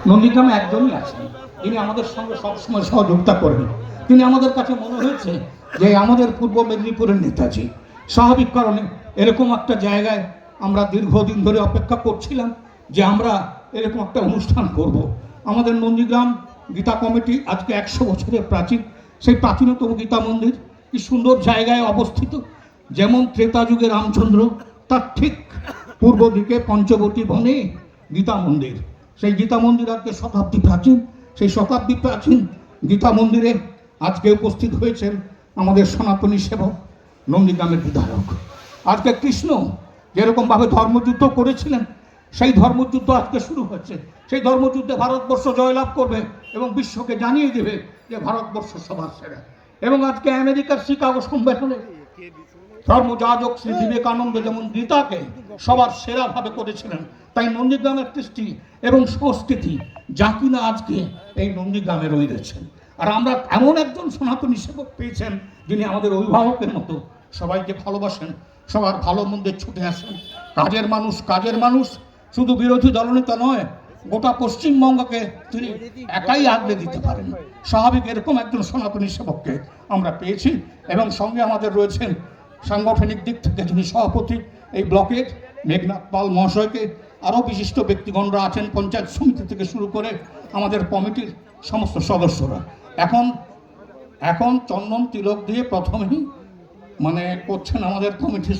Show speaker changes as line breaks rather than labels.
নন্দীগ্রামে একজনই আছেন, তিনি আমাদের সঙ্গে সবসময় সহযোগিতা করেন। তিনি আমাদের কাছে মনে হয়েছে যে আমাদের পূর্ব মেদিনীপুরের নেতাজি। স্বাভাবিক কারণে এরকম একটা জায়গায় আমরা দীর্ঘদিন ধরে অপেক্ষা করছিলাম যে আমরা এরকম একটা অনুষ্ঠান করব। আমাদের নন্দীগ্রাম গীতা কমিটি আজকে 100 বছরের প্রাচীন, সেই প্রাচীনতম গীতা মন্দির কি সুন্দর জায়গায় অবস্থিত। যেমন ত্রেতা যুগে রামচন্দ্র, তার ঠিক পূর্ব দিকে পঞ্চবটী বনে গীতা মন্দির। সেই গীতা মন্দির আজকে শতাব্দী প্রাচীন। সেই শতাব্দী প্রাচীন গীতা মন্দিরে আজকে উপস্থিত হয়েছেন আমাদের সনাতনী সেবক, নন্দীগ্রামের বিধায়ক। আজকে কৃষ্ণ যেরকমভাবে ধর্মযুদ্ধ করেছিলেন, সেই ধর্মযুদ্ধ আজকে শুরু হচ্ছে। সেই ধর্মযুদ্ধে ভারতবর্ষ জয়লাভ করবে এবং বিশ্বকে জানিয়ে দেবে যে ভারতবর্ষ সবার সেরা। এবং আজকে আমেরিকার শিকাগো সম্মেলনে ধর্মযাজক শ্রী বিবেকানন্দ যেমন গীতাকে সবার সেরা ভাবে করেছিলেন, তাই নন্দীগ্রামের কৃষ্টি এবং সংস্কৃতি যা কিনা আজকে এই নন্দীগ্রামে রয়েছেন। আর আমরা এমন একজন সনাতনী সেবক পেয়েছেন যিনি আমাদের অভিভাবকের মতো সবাইকে ভালোবাসেন, সবার ভালো মন্দের ছুটে আসেন। কাজের মানুষ, শুধু বিরোধী দলনেতা নয়, গোটা পশ্চিমবঙ্গকে তিনি একাই আগলে দিতে পারেন। স্বাভাবিক এরকম একজন সনাতনী সেবককে আমরা পেয়েছি। এবং সঙ্গে আমাদের রয়েছেন সাংগঠনিক দিক থেকে যিনি সভাপতি এই ব্লকের, মেঘনাথ পাল মহাশয়কে, আরও বিশিষ্ট ব্যক্তিগণরা আছেন, পঞ্চায়েত সমিতি থেকে শুরু করে আমাদের কমিটির সমস্ত সদস্যরা। এখন চন্দন তিলক দিয়ে প্রথমেই করছেন আমাদের কমিটির